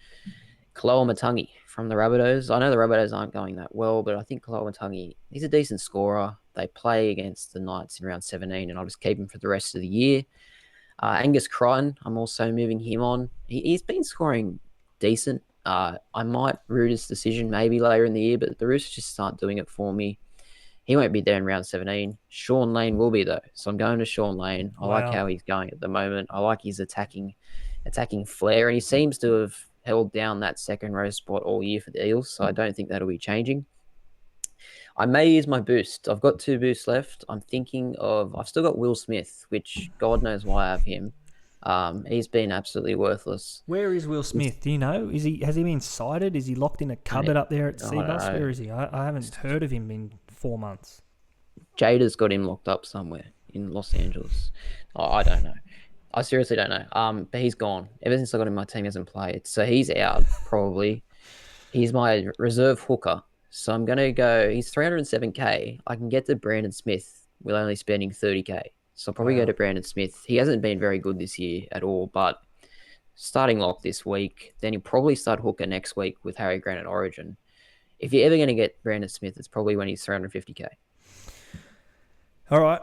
Speaker 2: Kaloa Matangi from the Rabbitohs. I know the Rabbitohs aren't going that well, but I think Kaloa Matangi, he's a decent scorer. They play against the Knights in round 17, and I'll just keep him for the rest of the year. Angus Crichton, I'm also moving him on. He's been scoring decent. I might root his decision maybe later in the year, but the Roosters just aren't doing it for me. He won't be there in round 17. Sean Lane will be, though. So I'm going to Sean Lane. I like how he's going at the moment. I like his attacking flair, and he seems to have held down that second row spot all year for the Eels, so I don't think that'll be changing. I may use my boost. I've got 2 boosts left. I've still got Will Smith, which God knows why I have him. He's been absolutely worthless.
Speaker 3: Where is Will Smith? Do you know? Has he been sighted? Is he locked in a cupboard up there at Seabus? Where is he? I haven't heard of him in 4 months.
Speaker 2: Jada's got him locked up somewhere in Los Angeles. I don't know. I seriously don't know. But he's gone. Ever since I got him, my team hasn't played. So he's out, probably. He's my reserve hooker. So I'm going to go, he's 307k. I can get to Brandon Smith with only spending 30k. So I'll probably go to Brandon Smith. He hasn't been very good this year at all, but starting lock this week. Then he'll probably start hooker next week with Harry Grant at Origin. If you're ever going to get Brandon Smith, it's probably when he's 350k.
Speaker 3: All right.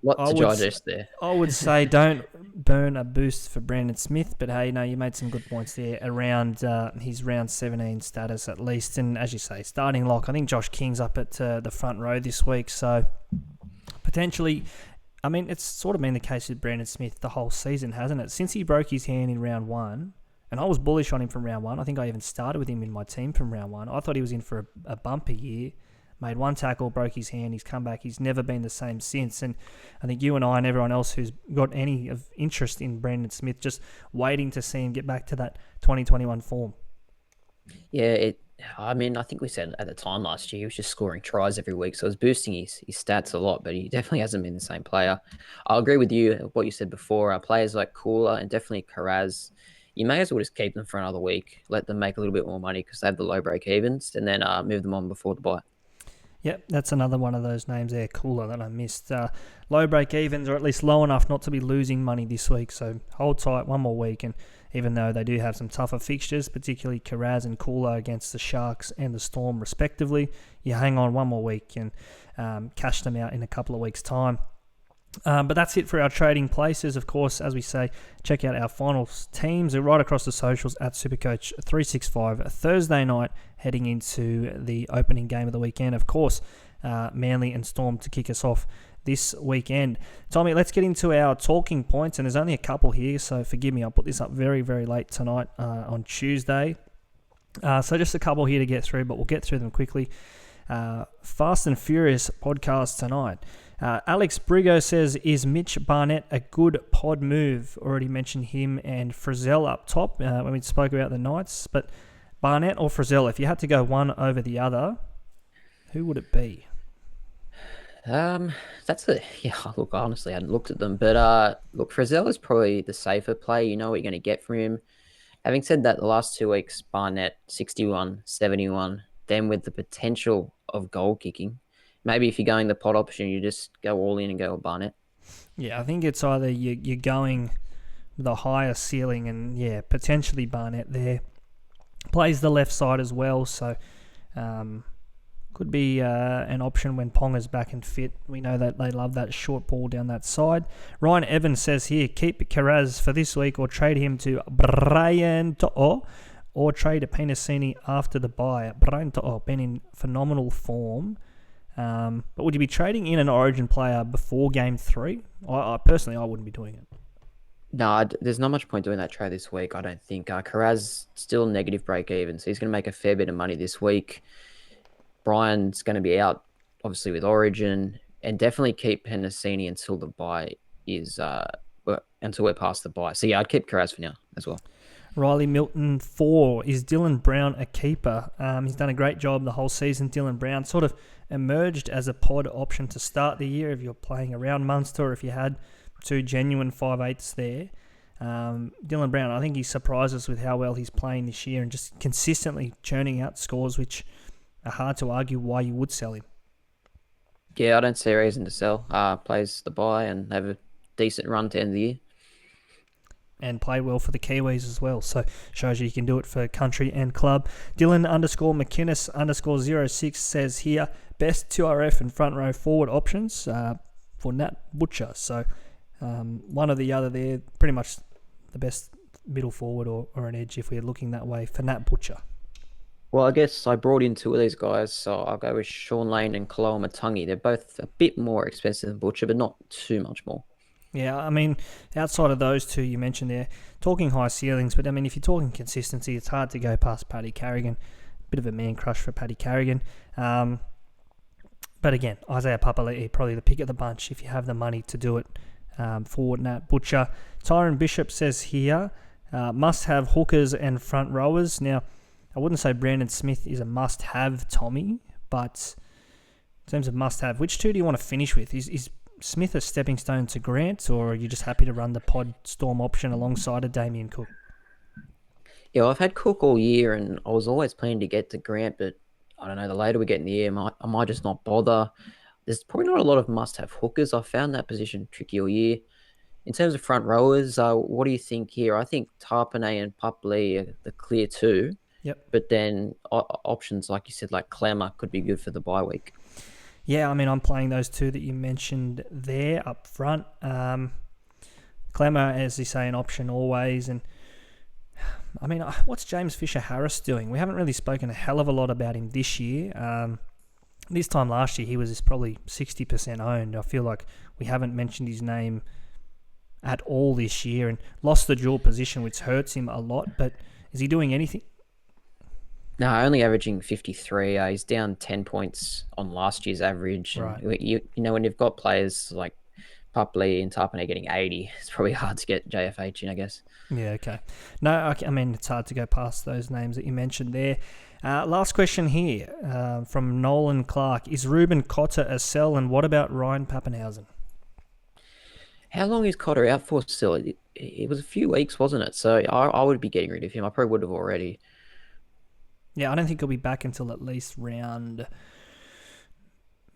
Speaker 2: What to digest there?
Speaker 3: I would say don't burn a boost for Brandon Smith, but hey, no, you made some good points there around his round 17 status at least. And as you say, starting lock, I think Josh King's up at the front row this week, so potentially, I mean, it's sort of been the case with Brandon Smith the whole season, hasn't it? Since he broke his hand in round 1, and I was bullish on him from round 1. I think I even started with him in my team from round 1. I thought he was in for a bumper year. Made 1 tackle, broke his hand, he's come back. He's never been the same since. And I think you and I and everyone else who's got any of interest in Brandon Smith just waiting to see him get back to that 2021 form.
Speaker 2: Yeah, I think we said at the time last year, he was just scoring tries every week. So it was boosting his stats a lot, but he definitely hasn't been the same player. I'll agree with you, what you said before. Players like Cooler and definitely Karaz, you may as well just keep them for another week, let them make a little bit more money because they have the low break evens, and then move them on before the bye.
Speaker 3: Yep, that's another one of those names there, Cooler, that I missed. Low break-evens, or at least low enough not to be losing money this week, so hold tight one more week, and even though they do have some tougher fixtures, particularly Karaz and Cooler against the Sharks and the Storm respectively, you hang on one more week and cash them out in a couple of weeks' time. But that's it for our trading places. Of course, as we say, check out our finals teams. They're right across the socials at SuperCoach365 Thursday night, heading into the opening game of the weekend. Of course, Manly and Storm to kick us off this weekend. Tommy, let's get into our talking points, and there's only a couple here, so forgive me, I'll put this up very, very late tonight on Tuesday. So just a couple here to get through, but we'll get through them quickly. Fast and Furious podcast tonight. Alex Brigo says, is Mitch Barnett a good pod move? Already mentioned him and Frizzell up top when we spoke about the Knights, but Barnett or Frizzell, if you had to go one over the other, who would it be?
Speaker 2: Look, honestly, I hadn't looked at them, but look, Frizzell is probably the safer play. You know what you're going to get from him. Having said that, the last 2 weeks, Barnett 61, 71, then with the potential of goal kicking. Maybe if you're going the pod option, you just go all in and go with Barnett. Yeah,
Speaker 3: I think it's either you're going with a higher ceiling and, potentially Barnett there. Plays the left side as well, so could be an option when Ponga's back and fit. We know that they love that short ball down that side. Ryan Evans says here, keep Carraz for this week or trade him to Brian To'o or trade a Penasini after the bye. Brian To'o been in phenomenal form. But would you be trading in an Origin player before Game 3? I personally wouldn't be doing it.
Speaker 2: No, there's not much point doing that trade this week, I don't think. Carraz still negative break even, so he's going to make a fair bit of money this week. Brian's going to be out, obviously, with Origin, and definitely keep Penasini until the bye is until we're past the bye. So I'd keep Carraz for now as well.
Speaker 3: Riley Milton 4. Is Dylan Brown a keeper? He's done a great job the whole season. Dylan Brown sort of emerged as a pod option to start the year if you're playing around Munster or if you had two genuine 5/8s there. Dylan Brown, I think he surprised us with how well he's playing this year and just consistently churning out scores, which are hard to argue why you would sell him.
Speaker 2: Yeah, I don't see a reason to sell. Plays the bye and have a decent run to end the year.
Speaker 3: And play well for the Kiwis as well. So shows you can do it for country and club. Dylan_McInnes_06 says here, best 2RF and front row forward options for Nat Butcher. So one or the other there, pretty much the best middle forward or an edge if we're looking that way for Nat Butcher.
Speaker 2: Well, I guess I brought in two of these guys, so I'll go with Sean Lane and Kaloa Matangi. They're both a bit more expensive than Butcher, but not too much more.
Speaker 3: Yeah, I mean, outside of those two you mentioned there, talking high ceilings, but I mean, if you're talking consistency, it's hard to go past Paddy Carrigan. Bit of a man crush for Paddy Carrigan. But again, Isaiah Papali'i, probably the pick of the bunch if you have the money to do it for Nat Butcher. Tyron Bishop says here, must have hookers and front rowers. Now, I wouldn't say Brandon Smith is a must-have, Tommy, but in terms of must-have, which two do you want to finish with? Is Smith a stepping stone to Grant, or are you just happy to run the pod Storm option alongside of Damien Cook?
Speaker 2: Yeah, I've had Cook all year, and I was always planning to get to Grant, but I don't know, the later we get in the year, I might just not bother. There's probably not a lot of must-have hookers. I found that position tricky all year. In terms of front rowers, what do you think here? I think Tarpanay and Pupley are the clear two.
Speaker 3: Yep.
Speaker 2: But then options, like you said, like Clemmer could be good for the bye week.
Speaker 3: Yeah, I mean, I'm playing those two that you mentioned there up front. Clemmer, as you say, an option always. And I mean, what's James Fisher-Harris doing? We haven't really spoken a hell of a lot about him this year. This time last year, he was probably 60% owned. I feel like we haven't mentioned his name at all this year and lost the dual position, which hurts him a lot. But is he doing anything?
Speaker 2: No, only averaging 53. He's down 10 points on last year's average.
Speaker 3: Right.
Speaker 2: You know, when you've got players like Pupley and Tarpanay getting 80, it's probably hard to get JFH in, I guess.
Speaker 3: Yeah, okay. No, I mean, it's hard to go past those names that you mentioned there. Last question here from Nolan Clark. Is Ruben Cotter a sell, and what about Ryan Pappenhausen?
Speaker 2: How long is Cotter out for still? It was a few weeks, wasn't it? So I would be getting rid of him. I probably would have already.
Speaker 3: Yeah, I don't think he'll be back until at least round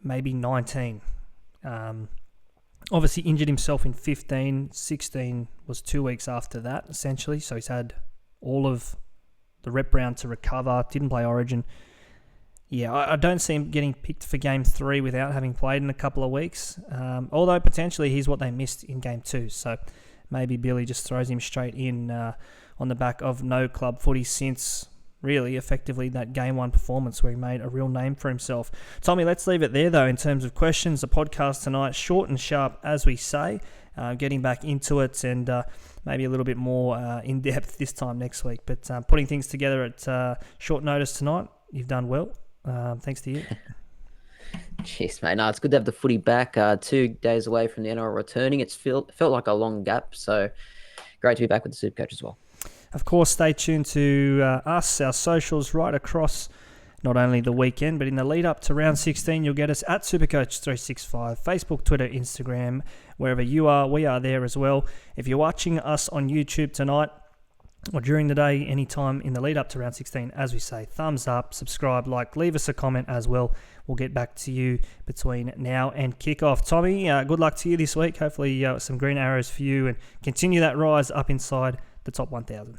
Speaker 3: maybe 19. Obviously injured himself in 15. 16 was 2 weeks after that, essentially. So he's had all of the rep round to recover. Didn't play Origin. Yeah, I don't see him getting picked for Game 3 without having played in a couple of weeks. Although potentially he's what they missed in Game 2. So maybe Billy just throws him straight in on the back of no club footy since really, effectively, that Game 1 performance where he made a real name for himself. Tommy, let's leave it there, though, in terms of questions. The podcast tonight, short and sharp, as we say, getting back into it and maybe a little bit more in-depth this time next week. But putting things together at short notice tonight, you've done well. Thanks to you.
Speaker 2: Cheers, mate. No, it's good to have the footy back. 2 days away from the NRL returning. It's felt like a long gap, so great to be back with the SuperCoach as well.
Speaker 3: Of course, stay tuned to us, our socials right across not only the weekend, but in the lead up to round 16, you'll get us at SuperCoach365, Facebook, Twitter, Instagram, wherever you are, we are there as well. If you're watching us on YouTube tonight, or during the day, anytime in the lead up to round 16, as we say, thumbs up, subscribe, like, leave us a comment as well. We'll get back to you between now and kickoff. Tommy, good luck to you this week. Hopefully some green arrows for you and continue that rise up inside the top 1,000.